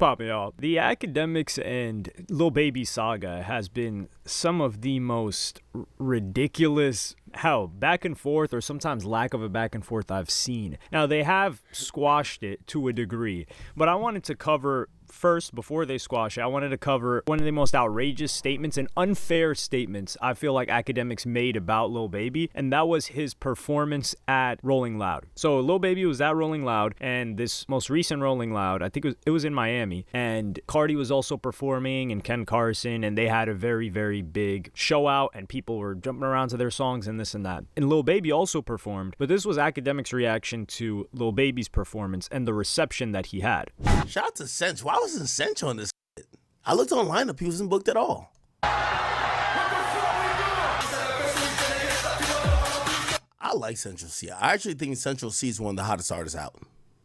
Popping off. The Academics and Lil Baby saga has been some of the most ridiculous, back and forth or sometimes lack of a back and forth I've seen. Now, they have squashed it to a degree, but I wanted to cover first, before they squash it, I wanted to cover one of the most outrageous statements and unfair statements I feel like Academics made about Lil Baby, and that was his performance at Rolling Loud. So Lil Baby was at Rolling Loud, and this most recent Rolling Loud, I think it was in Miami, and Cardi was also performing, and Ken Carson, and they had a very, very big show out, and people were jumping around to their songs and this and that. And Lil Baby also performed, but this was Academics' reaction to Lil Baby's performance and the reception that he had. Shout out to Cinch. Why wasn't Cinch on this shit? I looked online, he wasn't booked at all. I like Central C. I actually think Central C is one of the hottest artists out.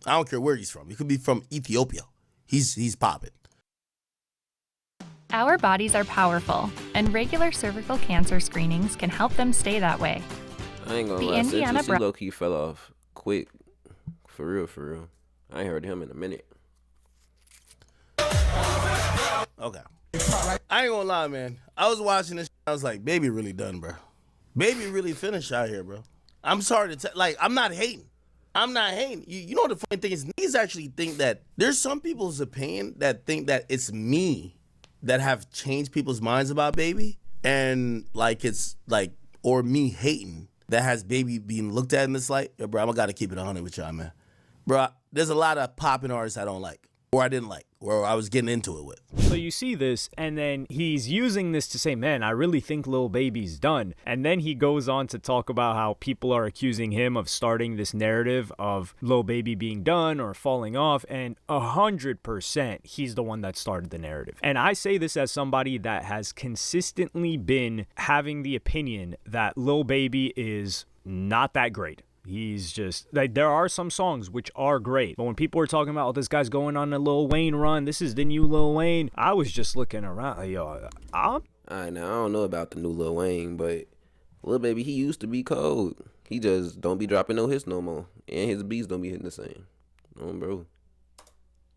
I don't care where he's from. He could be from Ethiopia. He's popping. Our bodies are powerful, and regular cervical cancer screenings can help them stay that way. I ain't gonna lie, Central C low-key fell off quick. For real. I ain't heard him in a minute. Okay. I ain't gonna lie, man. I was watching this. I was like, Baby really done, bro. Baby really finished out here, bro. I'm sorry to tell. Like, I'm not hating. You know what the funny thing is? Niggas actually think that there's some people's opinion that think that it's me that have changed people's minds about Baby, and like it's like, or me hating that has Baby being looked at in this light. Yo, bro, I gotta keep it 100 with y'all, man. Bro, there's a lot of popping artists I don't like, or I didn't like, or I was getting into it with. So you see this, and then he's using this to say, man, I really think Lil Baby's done. And then he goes on to talk about how people are accusing him of starting this narrative of Lil Baby being done or falling off, and 100% he's the one that started the narrative. And I say this as somebody that has consistently been having the opinion that Lil Baby is not that great. He's just like, there are some songs which are great, but when people were talking about, oh, this guy's going on a Lil Wayne run, this is the new Lil Wayne, I was just looking around like, yo, now I don't know about the new Lil Wayne, but Lil Baby, he used to be cold. He just don't be dropping no hits no more, and his beats don't be hitting the same. Bro.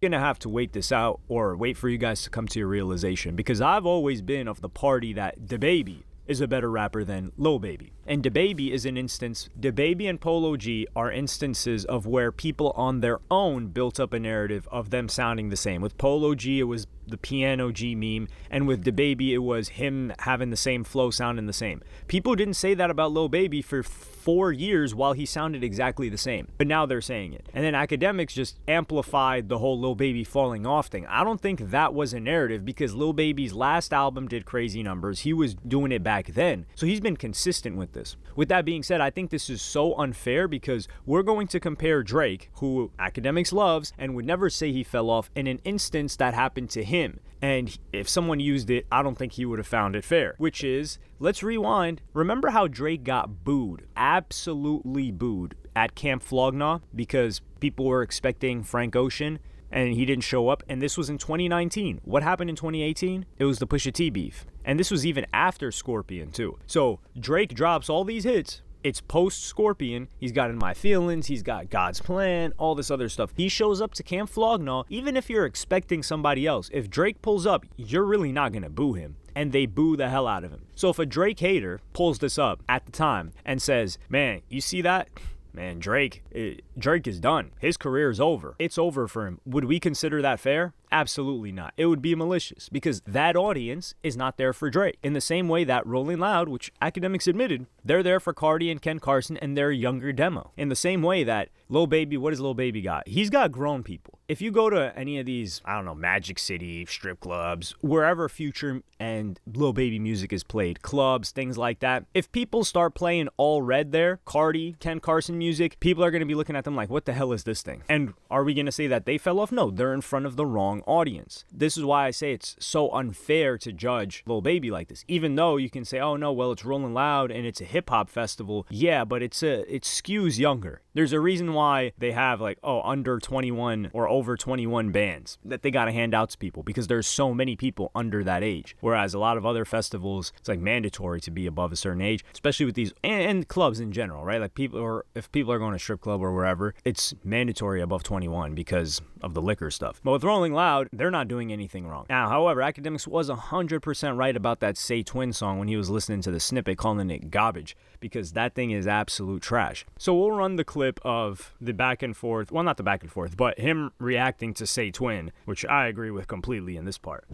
Gonna have to wait this out or wait for you guys to come to your realization, because I've always been of the party that DaBaby is a better rapper than Lil Baby. And DaBaby is an instance, DaBaby and Polo G are instances of where people on their own built up a narrative of them sounding the same. With Polo G, it was the Piano G meme, and with DaBaby, it was him having the same flow, sounding the same. People didn't say that about Lil Baby for 4 years while he sounded exactly the same, but now they're saying it. And then Academics just amplified the whole Lil Baby falling off thing. I don't think that was a narrative, because Lil Baby's last album did crazy numbers. He was doing it back then, so he's been consistent with this. With that being said, I think this is so unfair, because we're going to compare Drake, who Academics loves and would never say he fell off, in an instance that happened to him. And if someone used it, I don't think he would have found it fair, which is, let's rewind. Remember how Drake got booed, absolutely booed, at Camp Flog Gnaw because people were expecting Frank Ocean and he didn't show up, and this was in 2019. What happened in 2018? It was the Pusha T beef. And this was even after Scorpion too. So Drake drops all these hits. It's post-Scorpion. He's got In My Feelings. He's got God's Plan, all this other stuff. He shows up to Camp Flog Gnaw. Even if you're expecting somebody else, if Drake pulls up, you're really not going to boo him. And they boo the hell out of him. So if a Drake hater pulls this up at the time and says, man, you see that? Man, Drake is done. His career is over. It's over for him. Would we consider that fair? Absolutely not. It would be malicious, because that audience is not there for Drake. In the same way that Rolling Loud, which Academics admitted, they're there for Cardi and Ken Carson and their younger demo. In the same way that Lil Baby, what does Lil Baby got? He's got grown people. If you go to any of these, I don't know, Magic City, strip clubs, wherever Future and Lil Baby music is played, clubs, things like that, if people start playing All Red there, Cardi, Ken Carson music, people are going to be looking at them like, what the hell is this thing? And are we going to say that they fell off? No, they're in front of the wrong audience. This is why I say it's so unfair to judge Lil Baby like this. Even though you can say, oh no, well, it's Rolling Loud and it's a hip hop festival. Yeah, but it skews younger. There's a reason why they have like, under 21 or over 21 bands that they got to hand out to people, because there's so many people under that age. Whereas a lot of other festivals, it's like mandatory to be above a certain age, especially with these and clubs in general, right? Like people, or if people are going to strip club or wherever, it's mandatory above 21, because of the liquor stuff. But with Rolling Loud, they're not doing anything wrong. Now, however, Akademiks was 100% right about that Say Twin song when he was listening to the snippet, calling it garbage, because that thing is absolute trash. So we'll run the clip of the back and forth, well, not the back and forth, but him reacting to Say Twin, which I agree with completely in this part.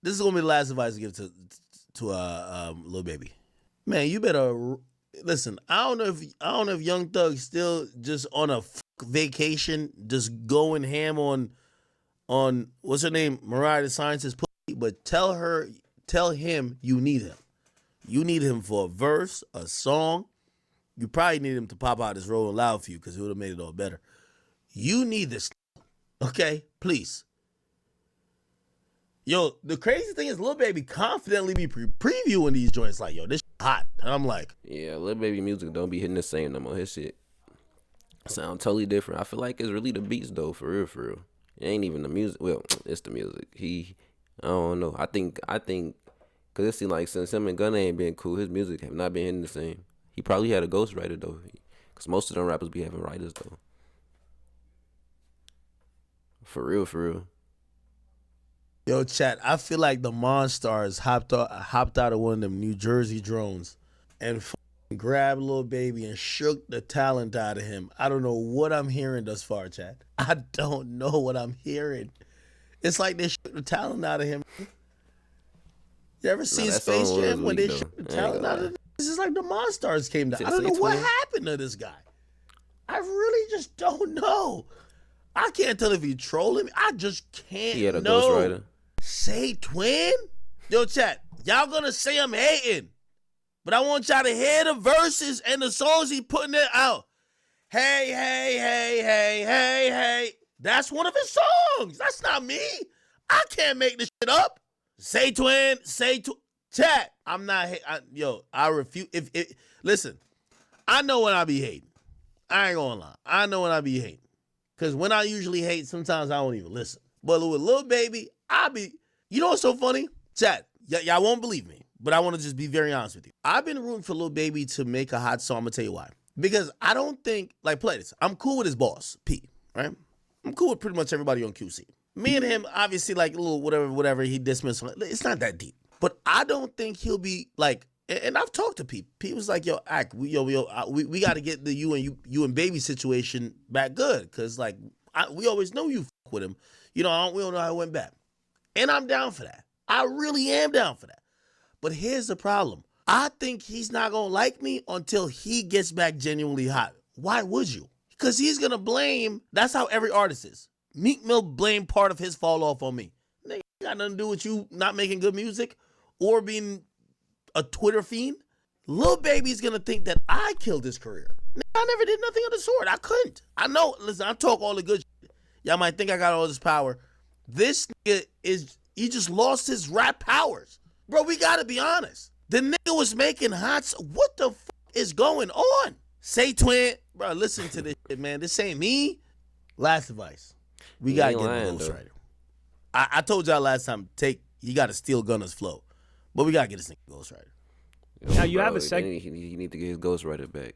This is gonna be the last advice I give to Lil Baby. Man, you better listen. I don't know if Young Thug still just on a vacation, just going ham on what's her name, Mariah the Scientist pussy. But tell him you need him. You need him for a verse, a song. You probably need him to pop out his Rolling Loud for you because it would have made it all better. You need this, okay? Please. Yo, the crazy thing is Lil Baby confidently be previewing these joints like, yo, this hot. And I'm like, yeah, Lil Baby music don't be hitting the same no more. His shit sound totally different. I feel like it's really the beats though, for real, for real. It ain't even the music. Well, it's the music. I don't know. I think, cause it seems like since him and Gunna ain't been cool, his music have not been hitting the same. He probably had a ghostwriter though, cause most of them rappers be having writers though. For real, for real. yo, chat, I feel like the Monstars hopped out of one of them New Jersey drones and grabbed Lil Baby and shook the talent out of him. I don't know what I'm hearing thus far, chat. I don't know what I'm hearing. It's like they shook the talent out of him. You ever seen Space Jam when they shook the talent out of him? This is like the Monstars came down. I don't know what happened to this guy. I really just don't know. I can't tell if he's trolling me. I just can't know. He had a ghostwriter. Say Twin? Yo, chat, y'all gonna say I'm hating, but I want y'all to hear the verses and the songs he putting it out. Hey, hey, hey, hey, hey, hey. That's one of his songs. That's not me. I can't make this shit up. Say Twin, chat. I'm not, I refuse. Listen, I know when I be hating. I ain't gonna lie. I know when I be hating. Because when I usually hate, sometimes I don't even listen. But with Lil Baby, you know what's so funny? Chat, y'all won't believe me, but I want to just be very honest with you. I've been rooting for Lil Baby to make a hot song. I'm going to tell you why. Because I don't think, play this. I'm cool with his boss, P, right? I'm cool with pretty much everybody on QC. Me and him, obviously, a little whatever he dismissed. It's not that deep. But I don't think he'll be, and I've talked to P. P was like, yo, Ak, we got to get the you and Baby situation back good. Because, we always know you fuck with him. We don't know how it went back. And I'm down for that. I really am down for that. But here's the problem. I think he's not going to like me until he gets back genuinely hot. Why would you? Because he's going to blame. That's how every artist is. Meek Mill blamed part of his fall off on me. Nigga, got nothing to do with you not making good music or being a Twitter fiend. Lil Baby's going to think that I killed his career. Nigga, I never did nothing of the sort. I couldn't. I know. Listen, I talk all the good shit. Y'all might think I got all this power. This nigga he just lost his rap powers. Bro, we got to be honest. The nigga was making hots. What the fuck is going on? Say Twin. Bro, listen to this shit, man. This ain't me. Last advice. We got to get a ghostwriter. I told y'all last time, you got to steal Gunna's flow. But we got to get this nigga ghostwriter. Now, you have a segment. He need to get his ghostwriter back.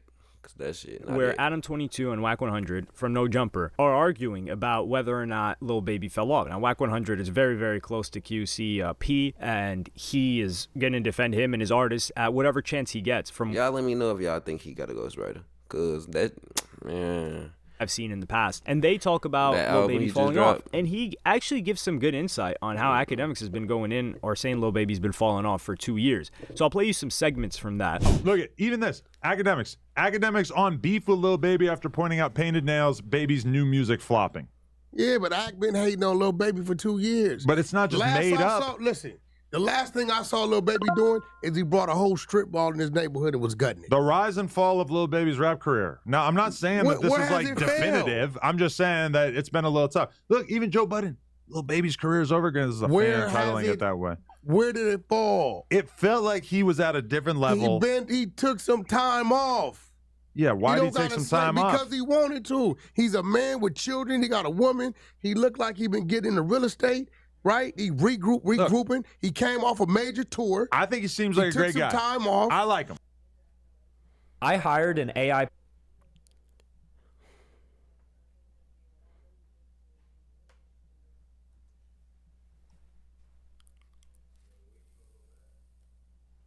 That shit, where Adam22 and Whack 100 from No Jumper are arguing about whether or not Lil Baby fell off. Now, Whack 100 is very, very close to QC P, and he is going to defend him and his artist at whatever chance he gets. From y'all, let me know if y'all think he got a ghostwriter, cause that, man, I've seen in the past. And they talk about Lil Baby falling off. And he actually gives some good insight on how Akademiks has been going in or saying Lil Baby's been falling off for 2 years. So I'll play you some segments from that. Look at even this. Akademiks on beef with Lil Baby after pointing out Painted Nails, Baby's new music flopping. Yeah, but I've been hating on Lil Baby for 2 years. But it's not just made up. Listen, the last thing I saw Lil Baby doing is he brought a whole strip mall in his neighborhood and was gutting it. The rise and fall of Lil Baby's rap career. Now, I'm not saying that this is definitive. Failed? I'm just saying that it's been a little tough. Look, even Joe Budden, Lil Baby's career is over because a fan titling it that way. Where did it fall? It felt like he was at a different level. He took some time off. Yeah, why did he take some time off? Because he wanted to. He's a man with children. He got a woman. He looked like he been getting into real estate, right? He regrouping. Look, he came off a major tour. I think he seems like a great guy. He took some time off. I like him. I hired an AI.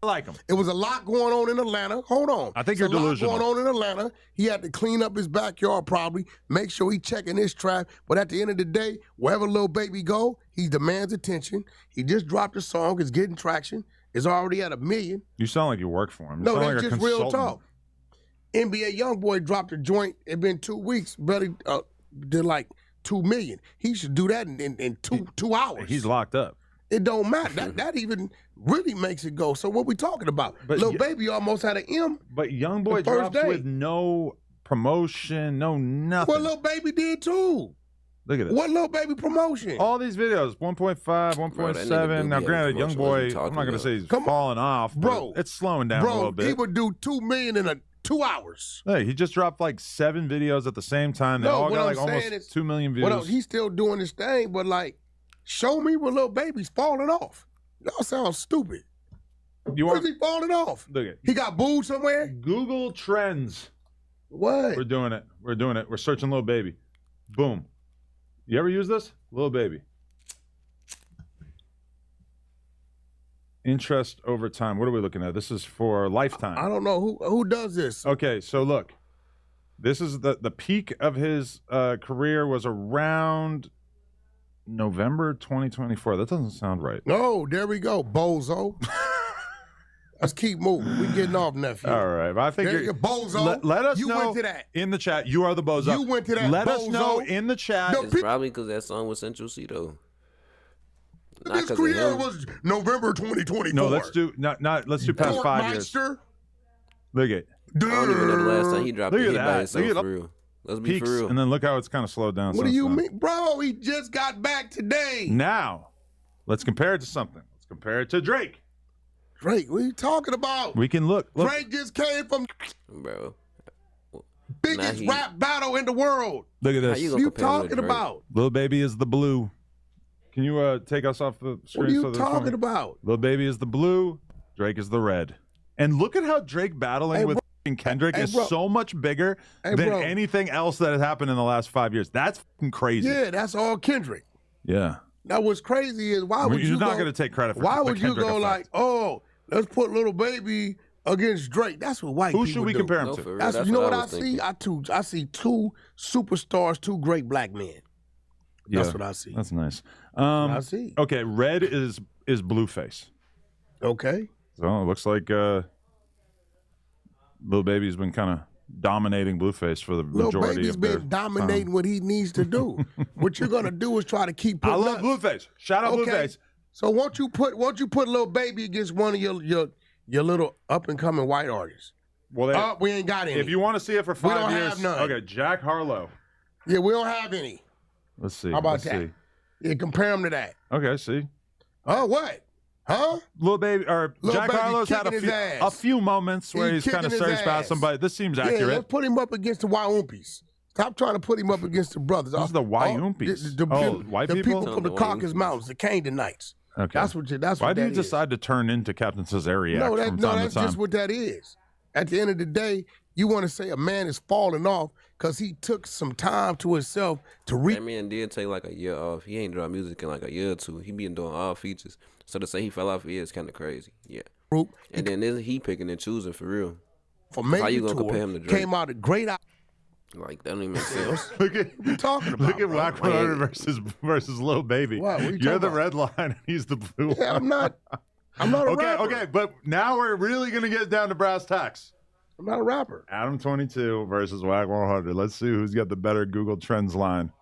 like him. It was a lot going on in Atlanta. Hold on. I think It's you're a lot delusional. going on in Atlanta. He had to clean up his backyard probably, make sure he checking his trash. But at the end of the day, wherever Lil Baby go, he demands attention. He just dropped a song. It's getting traction. It's already at 1 million. You sound like you work for him. You No, sound that's like a just real consultant. talk. NBA YoungBoy dropped a joint. It been 2 weeks. Brother did like 2 million. He should do that in two hours. He's locked up. It don't matter. That even really makes it go. So what we talking about? But Lil Baby almost had an M. But YoungBoy The first drops day. with no promotion, no nothing. What Lil Baby did too. Look at this. What Lil Baby promotion? All these videos, 1.5, Bro, that nigga 1.7. do Now, be granted, having promotion. What YoungBoy, you talking I'm not going to about? say he's Come on. falling off, but Bro. it's slowing down a little Bro, he bit. would do 2 million in 2 hours. Hey, he just dropped like 7 videos at the same time. They No, all what got I'm like saying almost is- 2 million views. Well, he's still doing his thing, but like, show me where Lil Baby's falling off. Y'all sound stupid. You Where's want he falling off? look at He got booed somewhere? Google Trends. What? We're doing it. We're doing it. We're searching Lil Baby. Boom. You ever use this? Lil Baby. Interest over time. What are we looking at? This is for lifetime. I don't know who does this. Okay, so look. This is the peak of his career was around November 2024. That doesn't sound right. No, there we go, bozo. Let's keep moving. We getting off, nephew. All right, but I think There you're, you go, bozo. let us You know went to that. in the chat. You are the bozo. You went to that, Let us bozo. know in the chat. No, It's probably because that song was Central C, though. Not His 'cause of career him. was November 2024. No, let's do let's do past 5 years. Porkmeister. Look at I don't even know the last time he dropped Look a at hit that. by Look himself, at for real. Let's be peaks, for real. and then look how it's kind of slowed down. What do since you then. mean? Bro, he just got back today. Now, let's compare it to something. Let's compare it to Drake. Drake, what are you talking about? We can look. Drake just came from Bro. biggest he- rap battle in the world. Look at How this. you What gonna are you compare him to talking Drake? about? Lil Baby is the blue. Can you take us off the screen? What are you so there's talking one- about? Lil Baby is the blue. Drake is the red. And look at how Drake battling Hey, with bro. f***ing Kendrick Hey, is bro. so much bigger Hey, than bro. anything else that has happened in the last 5 years. That's f***ing crazy. Yeah, that's all Kendrick. Yeah. Now, what's crazy is why I mean, would you're you not go, going to take credit for Why the would you Kendrick go effect. like, oh, let's put Little Baby against Drake? That's what white Who people should we do. compare him No, to? for real. That's, That's you know what I was see? thinking. I see two superstars, two great black men. That's Yeah, what I see. That's nice. I see. Okay, red is Blueface. Okay. So it looks like Lil Baby's been kind of dominating Blueface for the Lil majority Baby's of their been dominating what he needs to do. What you're gonna do is try to keep I putting love up. Blueface. Shout out Okay. Blueface. So won't you put Lil Baby against one of your little up and coming white artists? Well, We ain't got any. if you want to see it for 5 don't years, have none. okay, Jack Harlow. Yeah, we don't have any. Let's see. How about Let's that? see. Yeah, compare them to that. Okay, see. Oh, what? Huh? Lil Baby or Lil Jack Baby Harlow's had kicking his a ass. few moments where He's he's kind of kicking his surged past ass. somebody. This seems Yeah, let's accurate. put him up against the Wyoompies. Stop trying to put him up against the brothers. Who's the Wyoompies? White the people? from the The Caucasus Wyoompies. Mountains, the Canaanites. Okay. That's what Why do you that is. decide to turn into Captain Cesariak No, from time that's to time? just what that is. At the end of the day, you want to say a man is falling off because he took some time to himself to That man did take like a year off. He ain't dropped music in like a year or two. He been doing all features. So to say he fell off here is kind of crazy. Yeah. regroup. And then this, he picking and choosing for real. For How major you gonna tour, compare him to Drake? came out a great album. Like, that don't even make sense. Look at What you talking about? look at bro? Whack 100 versus Lil Baby. What are you You're talking the about? red line and he's the blue Yeah, line. I'm not a Okay, rapper. okay, but now we're really gonna get down to brass tacks. I'm not a rapper. Adam 22 versus Whack 100. Let's see who's got the better Google Trends line.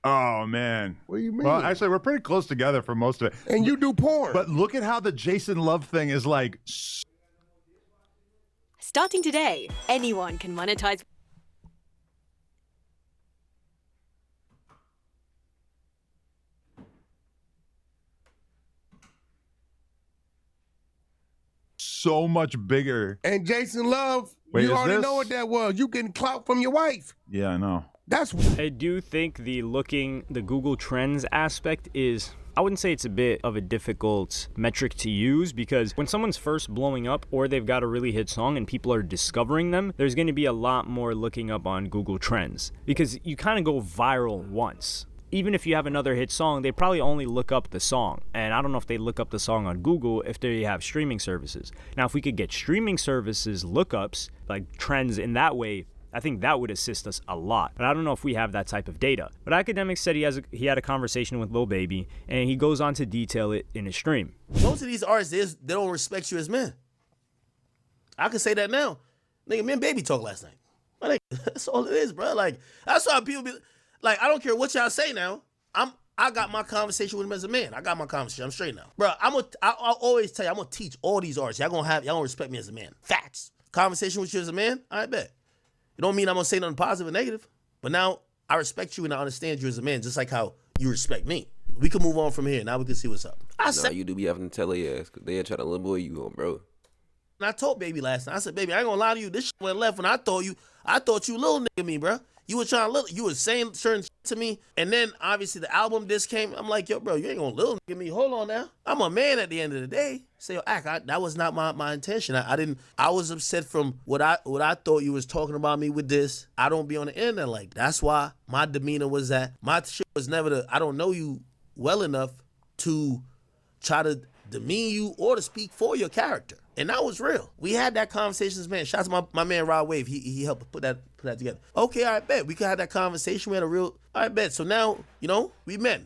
Oh man. What do you mean? Well, actually, we're pretty close together for most of it. And you do porn. But look at how the Jason Love thing is like. Starting today, anyone can monetize. So much bigger. And Jason Love, Wait, you is already this- know what that was. You getting clout from your wife. Yeah, I know. That's I do think the Google Trends aspect is, I wouldn't say it's a bit of a difficult metric to use, because when someone's first blowing up or they've got a really hit song and people are discovering them, there's going to be a lot more looking up on Google Trends, because you kind of go viral once. even if you have another hit song, they probably only look up the song. And I don't know if they look up the song on Google if they have streaming services. Now, if we could get streaming services lookups, like trends in that way, I think that would assist us a lot. But I don't know if we have that type of data. But Akademik said he had a conversation with Lil Baby, and he goes on to detail it in his stream. Most of these artists, they don't respect you as men. I can say that now. Nigga, me and Baby talked last night. My nigga, that's all it is, bro. Like, that's why people be like, I don't care what y'all say now. I got my conversation with him as a man. I got my conversation. I'm straight now. Bro, I'll always tell you, I'm gonna teach all these artists. Y'all gonna respect me as a man. Facts. Conversation with you as a man, I bet. It don't mean I'm gonna say nothing positive or negative. But now I respect you and I understand you as a man, just like how you respect me. We can move on from here. Now we can see what's up. You do be having to tell their ass, because they try to little boy you on, bro. And I told Baby last night, I said, Baby, I ain't gonna lie to you. This shit went left when I thought you little nigga me, bro. You were trying to you were saying certain shit to me, and then obviously the album disc came. I'm like, yo, bro, you ain't gonna little nigga me. Hold on now. I'm a man at the end of the day. Say, yo, that was not my intention. I was upset from what I thought you was talking about me with this. I don't be on the internet like. That's why my demeanor was that. My shit was never I don't know you well enough to try to demean you or to speak for your character. And that was real. We had that conversation, man. Shout out to my man Rod Wave. He helped put that together. Okay, I bet. We could have that conversation. We had a real, I bet. So now, we men.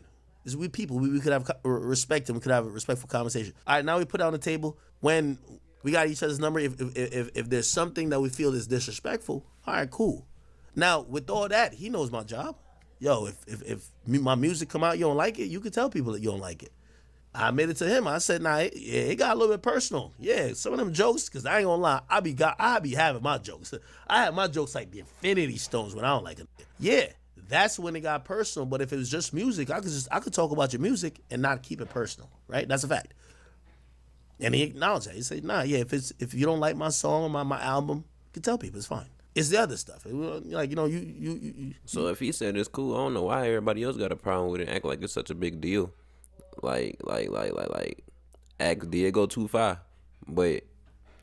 We people. We could have respect and we could have a respectful conversation. All right, now we put it on the table. When we got each other's number, if there's something that we feel is disrespectful, all right, cool. Now, with all that, he knows my job. Yo, if my music come out, you don't like it, you can tell people that you don't like it. I admitted to him. I said, nah, it got a little bit personal. Yeah, some of them jokes, because I ain't gonna lie, I be having my jokes. I have my jokes like the Infinity Stones when I don't like it. Yeah, that's when it got personal. But if it was just music, I could talk about your music and not keep it personal, right? That's a fact. And he acknowledged that. He said, nah, yeah, if you don't like my song or my album, you can tell people it's fine. It's the other stuff. Like, you. So if he said it's cool, I don't know why everybody else got a problem with it and act like it's such a big deal. Like, ask did go too far. But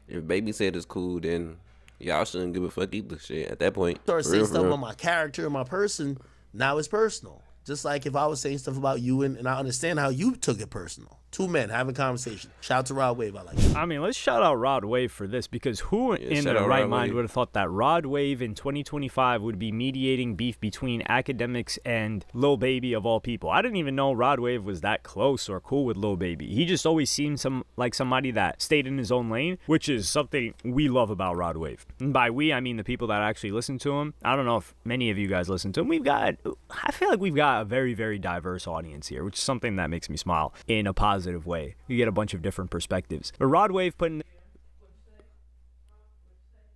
if Baby said it's cool, then y'all shouldn't give a fuck either. Shit, at that point. Start saying stuff about my character and my person, now it's personal. Just like if I was saying stuff about you and I understand how you took it personal. Two men having a conversation. Shout out to Rod Wave. I like it. I mean, let's shout out Rod Wave for this, because who in their right mind would have thought that Rod Wave in 2025 would be mediating beef between Akademiks and Lil Baby of all people? I didn't even know Rod Wave was that close or cool with Lil Baby. He just always seemed like somebody that stayed in his own lane, which is something we love about Rod Wave. And by we, I mean the people that actually listen to him. I don't know if many of you guys listen to him. I feel like we've got a very, very diverse audience here, which is something that makes me smile in a positive way. You get a bunch of different perspectives. But Rod Wave putting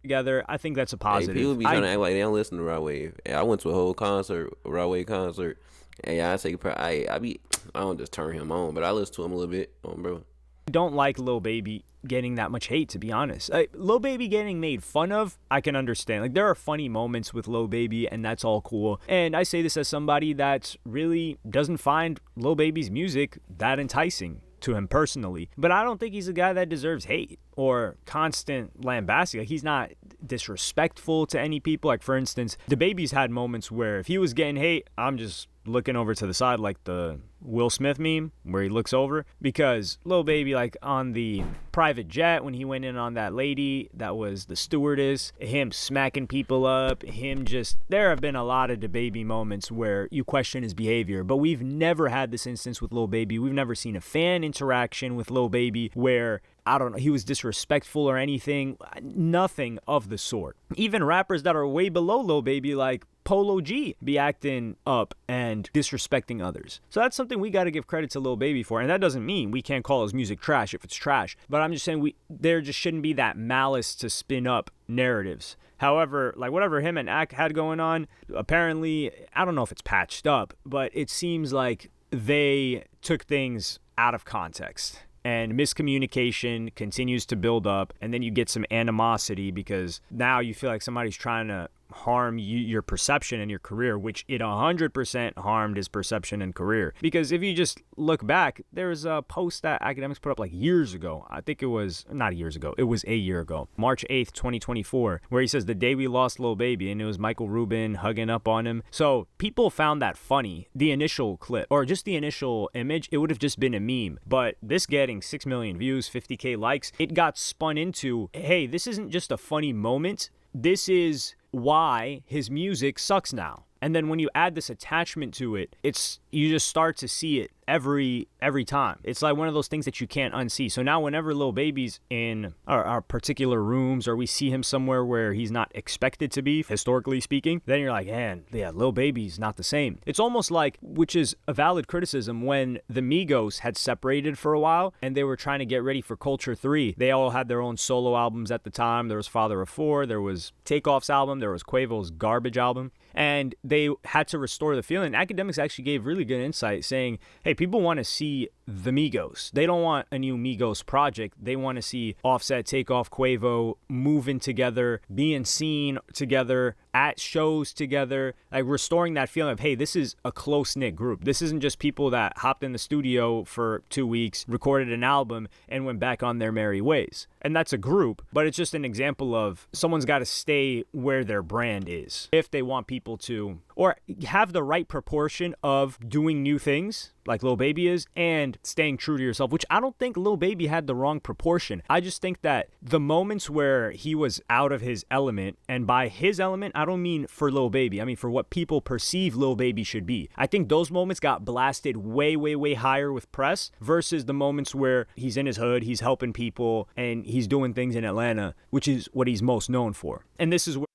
together, I think that's a positive. Hey, people be trying to act like they don't listen to Rod Wave. I went to a whole Rod Wave concert, and I don't just turn him on, but I listen to him a little bit, bro. I don't like Lil Baby getting that much hate, to be honest. Lil Baby getting made fun of, I can understand. Like, there are funny moments with Lil Baby, and that's all cool. And I say this as somebody that really doesn't find Lil Baby's music that enticing to him personally. But I don't think he's a guy that deserves hate or constant lambasting. Like, he's not disrespectful to any people. Like, for instance, DaBaby's had moments where if he was getting hate, I'm just looking over to the side like the Will Smith meme where he looks over, because Lil Baby, like on the private jet when he went in on that lady that was the stewardess, him smacking people up, there have been a lot of DaBaby moments where you question his behavior, but we've never had this instance with Lil Baby. We've never seen a fan interaction with Lil Baby where, I don't know, he was disrespectful or anything. Nothing of the sort. Even rappers that are way below Lil Baby, like Polo G, be acting up and disrespecting others. So that's something we got to give credit to Lil Baby for. And that doesn't mean we can't call his music trash if it's trash. But I'm just saying there just shouldn't be that malice to spin up narratives. However, like whatever him and Ak had going on, apparently, I don't know if it's patched up, but it seems like they took things out of context. And miscommunication continues to build up, and then you get some animosity because now you feel like somebody's trying to harm your perception and your career, which it 100% harmed his perception and career. Because if you just look back, there's a post that Academics put up like years ago. I think it was not years ago. It was a year ago, March 8th, 2024, where he says the day we lost Lil Baby, and it was Michael Rubin hugging up on him. So people found that funny, the initial clip, or just the initial image. It would have just been a meme. But this getting 6 million views, 50K likes, it got spun into, hey, this isn't just a funny moment. This is why his music sucks now. And then when you add this attachment to it, you just start to see it every time. It's like one of those things that you can't unsee. So now whenever Lil Baby's in our particular rooms, or we see him somewhere where he's not expected to be, historically speaking, then you're like, man, yeah, Lil Baby's not the same. It's almost like, which is a valid criticism, when the Migos had separated for a while and they were trying to get ready for Culture 3. They all had their own solo albums at the time. There was Father of Four, there was Takeoff's album, there was Quavo's Garbage album, and they had to restore the feeling. Academics actually gave really good insight saying, hey, people want to see the Migos. They don't want a new Migos project. They want to see Offset, Takeoff, Quavo moving together, being seen together, at shows together, like restoring that feeling of, hey, this is a close-knit group. This isn't just people that hopped in the studio for 2 weeks, recorded an album, and went back on their merry ways. And that's a group, but it's just an example of someone's got to stay where their brand is if they want people to, or have the right proportion of doing new things like Lil Baby is and staying true to yourself, which I don't think Lil Baby had the wrong proportion. I just think that the moments where he was out of his element, and by his element, I don't mean for Lil Baby, I mean for what people perceive Lil Baby should be. I think those moments got blasted way, way, way higher with press versus the moments where he's in his hood, he's helping people, and he's doing things in Atlanta, which is what he's most known for. And this is where